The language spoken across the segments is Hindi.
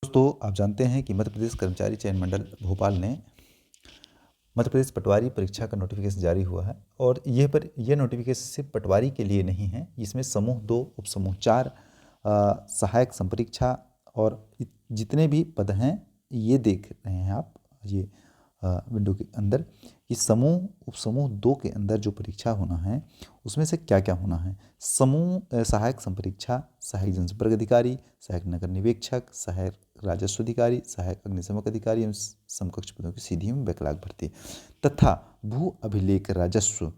दोस्तों, आप जानते हैं कि मध्य प्रदेश कर्मचारी चयन मंडल भोपाल ने मध्य प्रदेश पटवारी परीक्षा का नोटिफिकेशन जारी हुआ है। और यह नोटिफिकेशन सिर्फ पटवारी के लिए नहीं है। इसमें समूह 2, उपसमूह 4, सहायक संपरीक्षा और जितने भी पद हैं ये देख रहे हैं आप ये विंडो के अंदर कि समूह उपसमूह 2 के अंदर जो परीक्षा होना है उसमें से क्या क्या होना है। समूह सहायक संपरीक्षा, सहायक जनसंपर्क अधिकारी, सहायक नगर निरीक्षक, सहायक राजस्व अधिकारी, सहायक अग्निशमन अधिकारी एवं समकक्ष पदों की सीधी एवं बैकलॉग भर्ती तथा भू अभिलेख राजस्व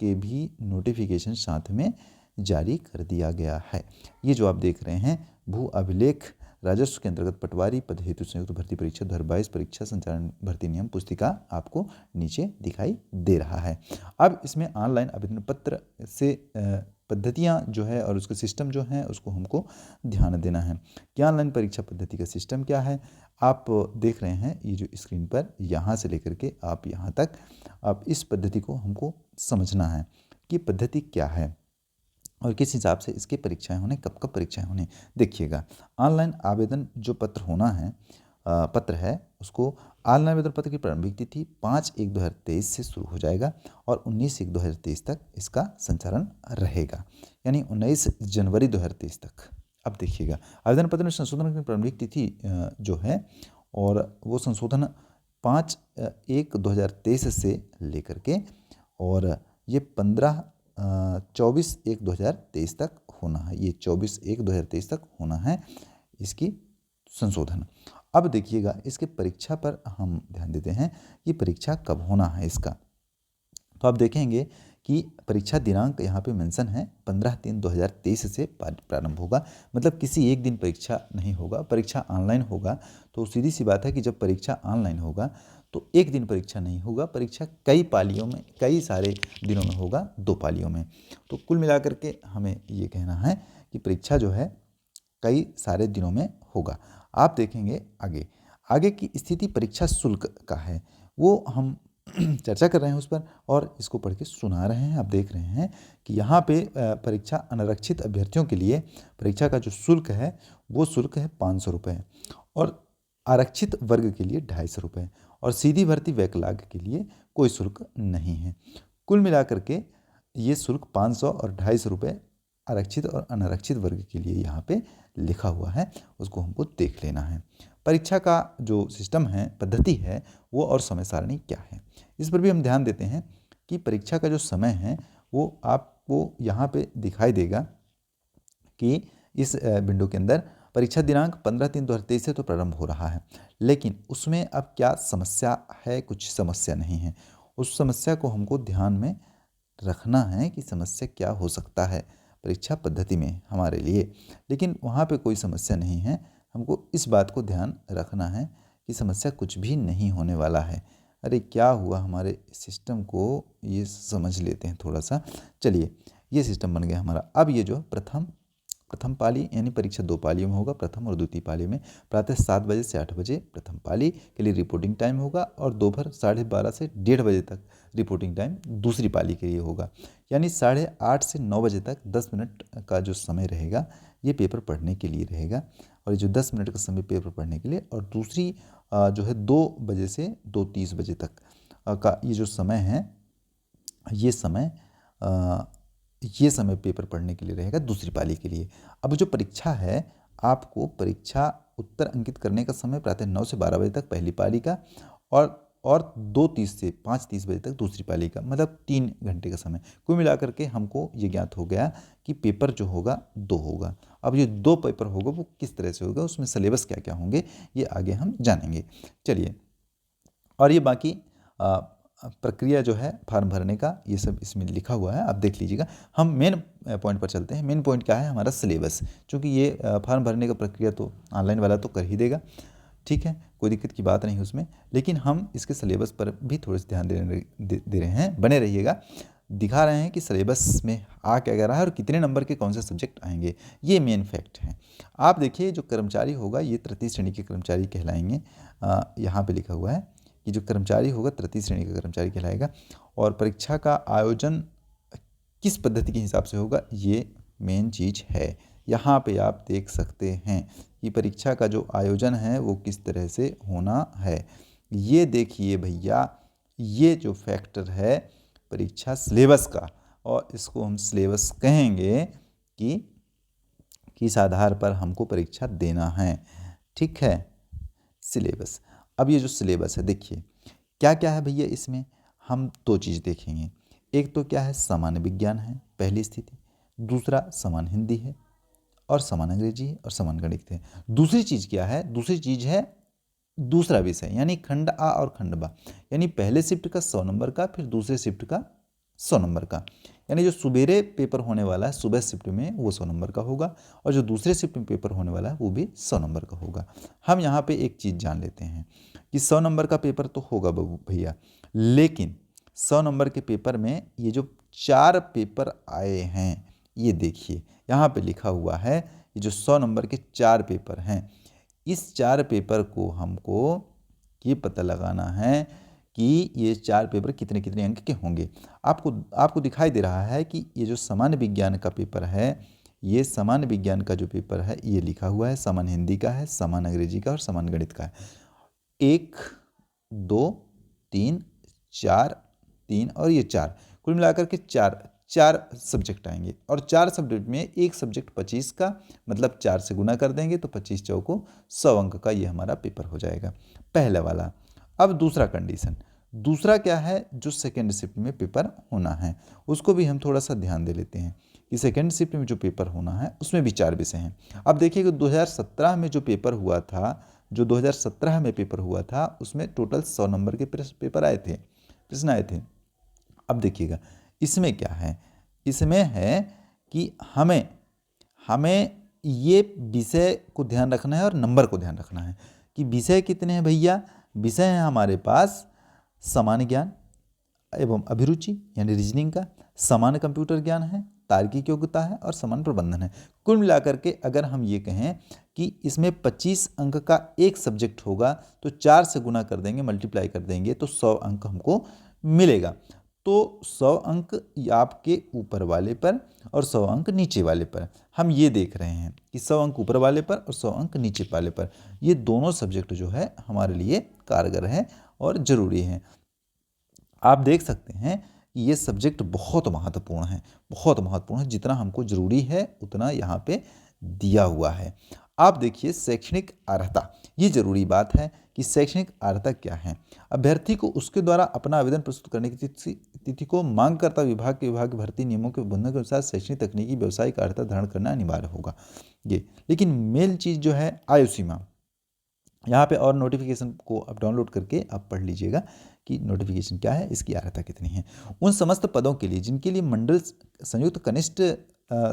के भी नोटिफिकेशन साथ में जारी कर दिया गया है। ये जो आप देख रहे हैं भू अभिलेख राजस्व के अंतर्गत पटवारी पद हेतु संयुक्त भर्ती परीक्षा 2022 परीक्षा संचालन भर्ती नियम पुस्तिका आपको नीचे दिखाई दे रहा है। अब इसमें ऑनलाइन आवेदन पत्र से पद्धतियाँ जो है और उसका सिस्टम जो है उसको हमको ध्यान देना है कि ऑनलाइन परीक्षा पद्धति का सिस्टम क्या है। आप देख रहे हैं ये जो स्क्रीन पर यहाँ से लेकर के आप यहाँ तक आप इस पद्धति को हमको समझना है कि पद्धति क्या है और किस हिसाब से इसकी परीक्षाएं होने, कब कब परीक्षाएं होने। देखिएगा, ऑनलाइन आवेदन जो पत्र होना है पत्र है उसको ऑनलाइन आवेदन पत्र की प्रारंभिक तिथि 5/1/2023 से शुरू हो जाएगा और 19/1/2023 तक इसका संचालन रहेगा, यानी 19 जनवरी 2023 तक। अब देखिएगा, आवेदन पत्र में संशोधन की प्रारंभिक तिथि जो है और वो संशोधन 5/1/2023 से लेकर के और ये 24/1/2023 तक होना है। ये 24/1/2023 तक होना है इसकी संशोधन। अब देखिएगा, इसके परीक्षा पर हम ध्यान देते हैं कि परीक्षा कब होना है इसका। तो आप देखेंगे कि परीक्षा दिनांक यहाँ पे मेंशन है 15/3/2023 से प्रारंभ होगा। मतलब किसी एक दिन परीक्षा नहीं होगा, परीक्षा ऑनलाइन होगा। तो सीधी सी बात है कि जब परीक्षा ऑनलाइन होगा तो एक दिन परीक्षा नहीं होगा, परीक्षा कई पालियों में, कई सारे दिनों में होगा, 2 पालियों में। तो कुल मिलाकर के हमें ये कहना है कि परीक्षा जो है कई सारे दिनों में होगा। आप देखेंगे आगे की स्थिति परीक्षा शुल्क का है, वो हम चर्चा कर रहे हैं उस पर और इसको पढ़ के सुना रहे हैं। आप देख रहे हैं कि यहाँ पे परीक्षा अनारक्षित अभ्यर्थियों के लिए परीक्षा का जो शुल्क है वो शुल्क है 500 रुपये और आरक्षित वर्ग के लिए 250 रुपये और सीधी भर्ती बैकलॉग के लिए कोई शुल्क नहीं है। कुल मिलाकर के ये शुल्क 500 और 250 रुपये आरक्षित और अनारक्षित वर्ग के लिए यहाँ पे लिखा हुआ है, उसको हमको देख लेना है। परीक्षा का जो सिस्टम है, पद्धति है, वो और समय सारणी क्या है, इस पर भी हम ध्यान देते हैं कि परीक्षा का जो समय है वो आपको यहाँ पे दिखाई देगा कि इस विंडो के अंदर परीक्षा दिनांक 15/3/2023 से तो प्रारंभ हो रहा है, लेकिन उसमें अब क्या समस्या है, कुछ समस्या नहीं है। उस समस्या को हमको ध्यान में रखना है कि समस्या क्या हो सकता है परीक्षा पद्धति में हमारे लिए, लेकिन वहाँ पे कोई समस्या नहीं है। हमको इस बात को ध्यान रखना है कि समस्या कुछ भी नहीं होने वाला है। अरे क्या हुआ हमारे सिस्टम को, ये समझ लेते हैं थोड़ा सा। चलिए, ये सिस्टम बन गया हमारा। अब ये जो प्रथम पाली यानी परीक्षा 2 पालियों में होगा, प्रथम और द्वितीय पाली में प्रातः 7 बजे से 8 बजे प्रथम पाली के लिए रिपोर्टिंग टाइम होगा और दोपहर 12:30 से 1:30 बजे तक रिपोर्टिंग टाइम दूसरी पाली के लिए होगा। यानी 8:30 से 9 बजे तक 10 मिनट का जो समय रहेगा ये पेपर पढ़ने के लिए रहेगा और ये जो 10 मिनट का समय पेपर पढ़ने के लिए और दूसरी जो है 2 बजे से 2:30 बजे तक का ये जो समय है, ये समय पेपर पढ़ने के लिए रहेगा दूसरी पाली के लिए। अब जो परीक्षा है, आपको परीक्षा उत्तर अंकित करने का समय प्रातः 9 से 12 बजे तक पहली पाली का और 2:30 से 5:30 बजे तक दूसरी पाली का, मतलब 3 घंटे का समय। कुल मिलाकर के हमको ये ज्ञात हो गया कि पेपर जो होगा 2 होगा। अब ये 2 पेपर होगा वो किस तरह से होगा, उसमें सिलेबस क्या क्या होंगे ये आगे हम जानेंगे। चलिए, और ये बाकी प्रक्रिया जो है फॉर्म भरने का ये सब इसमें लिखा हुआ है, आप देख लीजिएगा। हम मेन पॉइंट पर चलते हैं। मेन पॉइंट क्या है हमारा, सिलेबस। क्योंकि ये फॉर्म भरने का प्रक्रिया तो ऑनलाइन वाला तो कर ही देगा, ठीक है, कोई दिक्कत की बात नहीं उसमें, लेकिन हम इसके सिलेबस पर भी थोड़े से ध्यान दे रहे हैं। बने रहिएगा, दिखा रहे हैं कि सिलेबस में आ क्या रहा है और कितने नंबर के कौन से सब्जेक्ट आएंगे, ये मेन फैक्ट है। आप देखिए, जो कर्मचारी होगा ये तृतीय श्रेणी के कर्मचारी कहलाएंगे। यहाँ पे लिखा हुआ है कि जो कर्मचारी होगा तृतीय श्रेणी का कर्मचारी कहलाएगा और परीक्षा का आयोजन किस पद्धति के हिसाब से होगा, ये मेन चीज़ है। यहाँ पे आप देख सकते हैं कि परीक्षा का जो आयोजन है वो किस तरह से होना है। ये देखिए भैया, ये जो फैक्टर है परीक्षा सिलेबस का, और इसको हम सिलेबस कहेंगे कि किस आधार पर हमको परीक्षा देना है। ठीक है, सिलेबस। अब ये जो सिलेबस है देखिए क्या क्या है भैया, इसमें हम दो चीज़ देखेंगे। एक तो क्या है, सामान्य विज्ञान है पहली स्थिति, दूसरा सामान्य हिंदी है, और सामान्य अंग्रेजी है, और सामान्य गणित है। दूसरी चीज़ क्या है, दूसरी चीज़ है दूसरा विषय, यानी खंड आ और खंड बा, यानी पहले शिफ्ट का 100 नंबर का, फिर दूसरे शिफ्ट का 100 नंबर का। यानी जो सुबेरे पेपर होने वाला है सुबह शिफ्ट में वो 100 नंबर का होगा, और जो दूसरे शिफ्ट में पेपर होने वाला है वो भी 100 नंबर का होगा। हम यहाँ पे एक चीज़ जान लेते हैं कि 100 नंबर का पेपर तो होगा बाबू भैया, लेकिन 100 नंबर के पेपर में ये जो 4 पेपर आए हैं, ये देखिए यहाँ पे लिखा हुआ है, ये जो 100 नंबर के 4 पेपर हैं, इस 4 पेपर को हमको ये पता लगाना है कि ये 4 पेपर कितने कितने अंक के होंगे। आपको दिखाई दे रहा है कि ये जो सामान्य विज्ञान का पेपर है, ये सामान्य विज्ञान का जो पेपर है ये लिखा हुआ है, सामान्य हिंदी का है, सामान्य अंग्रेजी का और सामान्य गणित का है। 1 2 3 4 3 और ये 4, कुल मिलाकर के 4 सब्जेक्ट आएंगे, और 4 सब्जेक्ट में एक सब्जेक्ट 25 का, मतलब 4 से गुना कर देंगे तो 25 चौको 100 अंक का ये हमारा पेपर हो जाएगा, पहला वाला। अब दूसरा कंडीशन, दूसरा क्या है, जो सेकेंड शिफ्ट में पेपर होना है उसको भी हम थोड़ा सा ध्यान दे लेते हैं कि सेकेंड शिफ्ट में जो पेपर होना है उसमें भी 4 विषय हैं। अब देखिए कि 2017 में जो पेपर हुआ था, जो 2017 में पेपर हुआ था उसमें टोटल 100 नंबर के पेपर आए थे, प्रश्न आए थे। अब देखिएगा इसमें क्या है, इसमें है कि हमें ये विषय को ध्यान रखना है और नंबर को ध्यान रखना है कि विषय कितने हैं भैया। विषय है हमारे पास सामान्य ज्ञान एवं अभिरुचि यानी रीजनिंग का, सामान्य कंप्यूटर ज्ञान है, तार्किक योग्यता है और सामान्य प्रबंधन है। कुल मिलाकर के अगर हम ये कहें कि इसमें 25 अंक का एक सब्जेक्ट होगा तो 4 से गुना कर देंगे, मल्टीप्लाई कर देंगे तो 100 अंक हमको मिलेगा। तो 100 अंक आपके ऊपर वाले पर और 100 अंक नीचे वाले पर। हम ये देख रहे हैं कि 100 अंक ऊपर वाले पर और 100 अंक नीचे वाले पर, ये दोनों सब्जेक्ट जो है हमारे लिए कारगर है और ज़रूरी है। आप देख सकते हैं कि ये सब्जेक्ट बहुत महत्वपूर्ण है, बहुत महत्वपूर्ण है, जितना हमको ज़रूरी है उतना यहाँ पे दिया हुआ है। आप देखिए शैक्षणिक अर्हता, ये ज़रूरी बात है कि शैक्षणिक अर्हता क्या है। अभ्यर्थी को उसके द्वारा अपना आवेदन प्रस्तुत करने की तिथि को मांगकर्ता विभाग के भर्ती नियमों के उल्लंघन के अनुसार शैक्षणिक तकनीकी व्यावसायिक अर्हता धारण करना अनिवार्य होगा ये। लेकिन मेन चीज़ जो है आयु सीमा, यहाँ पे और नोटिफिकेशन को आप डाउनलोड करके आप पढ़ लीजिएगा कि नोटिफिकेशन क्या है, इसकी अर्हता कितनी है। उन समस्त पदों के लिए जिनके लिए मंडल संयुक्त कनिष्ठ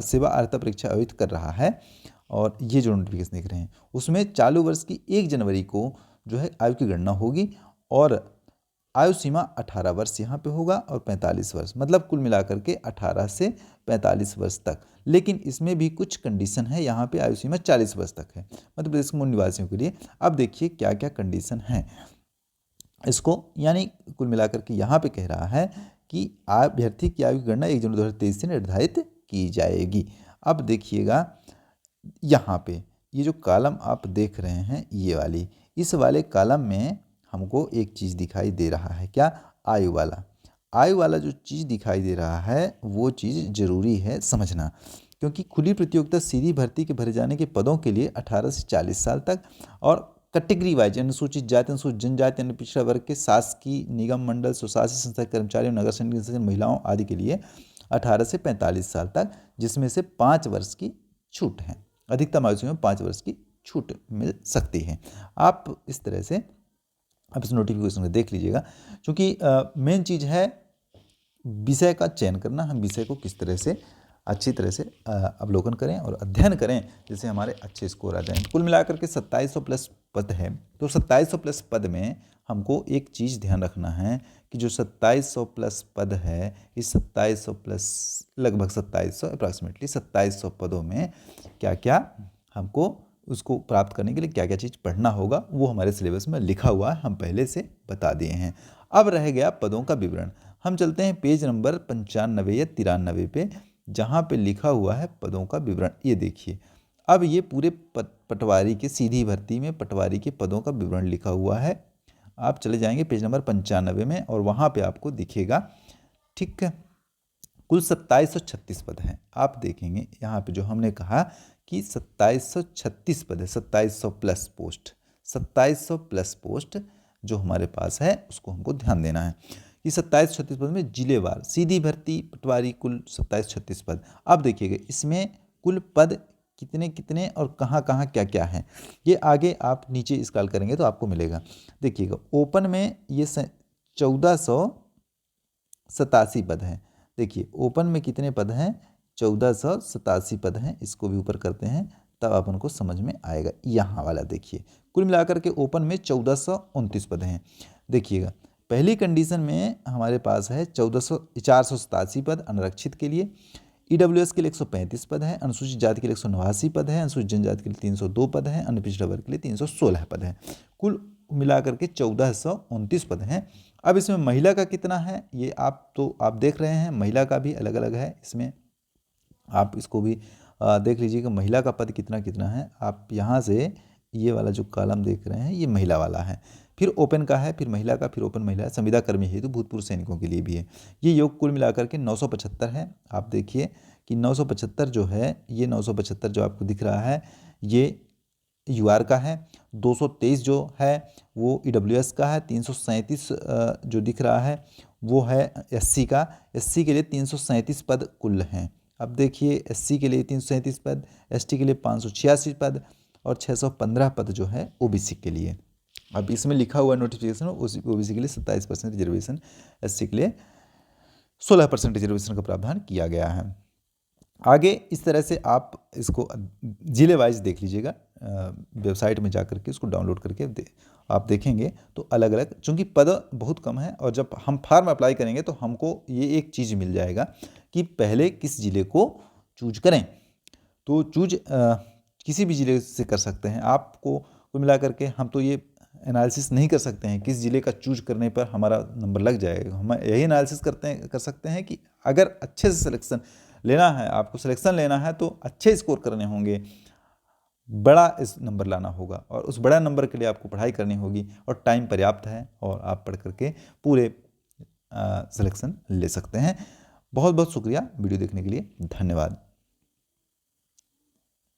सेवा अर्हता परीक्षा आयोजित कर रहा है, और ये जो नोटिफिकेशन देख रहे हैं उसमें चालू वर्ष की 1 जनवरी को जो है आयु की गणना होगी, और आयु सीमा 18 वर्ष यहाँ पे होगा और 45 वर्ष, मतलब कुल मिलाकर के 18 से 45 वर्ष तक। लेकिन इसमें भी कुछ कंडीशन है, यहाँ पे आयु सीमा 40 वर्ष तक है मध्य प्रदेश के मूल निवासियों के लिए। अब देखिए क्या क्या कंडीशन है इसको, यानी कुल मिलाकर के यहाँ पे कह रहा है कि अभ्यर्थी की आयु की गणना 1 जनवरी 2023 से निर्धारित की जाएगी। अब देखिएगा यहाँ पे ये जो कॉलम आप देख रहे हैं ये वाली, इस वाले कॉलम में हमको एक चीज़ दिखाई दे रहा है, क्या, आयु वाला। आयु वाला जो चीज़ दिखाई दे रहा है वो चीज़ ज़रूरी है समझना, क्योंकि खुली प्रतियोगिता सीधी भर्ती के भरे जाने के पदों के लिए 18 से 40 साल तक, और कैटेगरी वाइज अनुसूचित जाति, अनुसूचित जनजाति, अन्य पिछड़ा वर्ग के शासकीय निगम मंडल स्वशासी संस्था के कर्मचारियों, नगर सैनिक सदस्य, महिलाओं आदि के लिए 18 से 45 साल तक, जिसमें से 5 वर्ष की छूट है। अधिकतम आयु में 5 वर्ष की छूट मिल सकती है। आप इस तरह से आप इस नोटिफिकेशन को देख लीजिएगा, क्योंकि मेन चीज़ है विषय का चयन करना, हम विषय को किस तरह से अच्छी तरह से अवलोकन करें और अध्ययन करें जिससे हमारे अच्छे स्कोर आ जाएं। कुल मिलाकर के 2700 प्लस पद है, तो 2700 प्लस पद में हमको एक चीज़ ध्यान रखना है कि जो 2700 प्लस पद है, इस 2700 प्लस लगभग 2700 अप्रॉक्सीमेटली 2700 पदों में क्या क्या हमको उसको प्राप्त करने के लिए क्या क्या चीज़ पढ़ना होगा वो हमारे सिलेबस में लिखा हुआ है, हम पहले से बता दिए हैं। अब रह गया पदों का विवरण। हम चलते हैं पेज नंबर 95 या 93 पे। जहाँ पे लिखा हुआ है पदों का विवरण। ये देखिए, अब ये पूरे पटवारी के सीधी भर्ती में पटवारी के पदों का विवरण लिखा हुआ है। आप चले जाएंगे पेज नंबर 95 में और वहाँ पे आपको दिखेगा। ठीक है, कुल 2736 पद हैं। आप देखेंगे यहाँ पे जो हमने कहा कि 2736 पद है, 2700 प्लस पोस्ट, 2700 प्लस पोस्ट जो हमारे पास है उसको हमको ध्यान देना है कि 2736 पद में जिलेवार सीधी भर्ती पटवारी कुल 2736 पद। अब देखिएगा इसमें कुल पद कितने कितने और कहाँ कहाँ क्या क्या है, ये आगे आप नीचे स्क्रॉल करेंगे तो आपको मिलेगा। देखिएगा ओपन में ये 1487 पद हैं। देखिए ओपन में कितने पद हैं, 1487 पद हैं। इसको भी ऊपर करते हैं तब अपन को समझ में आएगा। यहाँ वाला देखिए, कुल मिलाकर के ओपन में 1429 पद हैं। देखिएगा पहली कंडीशन में हमारे पास है 487 पद अनारक्षित के लिए, ईडब्ल्यूएस के लिए 135 पद है, अनुसूचित जाति के लिए 189 पद है, अनुसूचित जनजाति के लिए 302 पद है, अन्य पिछड़ा वर्ग के लिए 316 पद है। कुल मिलाकर के 1429 पद हैं। अब इसमें महिला का कितना है ये आप देख रहे हैं, महिला का भी अलग अलग है। इसमें आप इसको भी देख लीजिए कि महिला का पद कितना कितना है। आप यहाँ से ये वाला जो कॉलम देख रहे हैं ये महिला वाला है, फिर ओपन का है, फिर महिला का, फिर ओपन महिला है, संविदा कर्मी हेतु भूतपूर्व सैनिकों के लिए भी है। ये योग कुल मिलाकर के 975 है। आप देखिए कि 975 जो है, ये 975 जो आपको दिख रहा है ये यूआर का है, 223 जो है वो ईडब्ल्यूएस का है, 337 जो दिख रहा है वो है एससी का। एससी के लिए 337 पद कुल हैं। अब देखिए एससी के लिए 337 पद, एसटी के लिए 586 पद और 615 पद जो है ओबीसी के लिए। अब इसमें लिखा हुआ नोटिफिकेशन ओबीसी के लिए 27% रिजर्वेशन, एससी के लिए 16% रिजर्वेशन का प्रावधान किया गया है। आगे इस तरह से आप इसको जिले वाइज देख लीजिएगा, वेबसाइट में जाकर के उसको डाउनलोड करके आप देखेंगे तो अलग अलग, चूँकि पद बहुत कम है और जब हम फॉर्म अप्लाई करेंगे तो हमको ये एक चीज़ मिल जाएगा कि पहले किस ज़िले को चूज करें। तो चूज किसी भी ज़िले से कर सकते हैं। आपको कुल मिला करके हम तो ये एनालिसिस नहीं कर सकते हैं किस ज़िले का चूज करने पर हमारा नंबर लग जाएगा। हम यही एनालिसिस कर सकते हैं कि अगर अच्छे से सिलेक्शन लेना है, आपको सिलेक्शन लेना है तो अच्छे स्कोर करने होंगे, बड़ा इस नंबर लाना होगा और उस बड़ा नंबर के लिए आपको पढ़ाई करनी होगी और टाइम पर्याप्त है और आप पढ़ करके पूरे सिलेक्शन ले सकते हैं। बहुत बहुत शुक्रिया वीडियो देखने के लिए, धन्यवाद।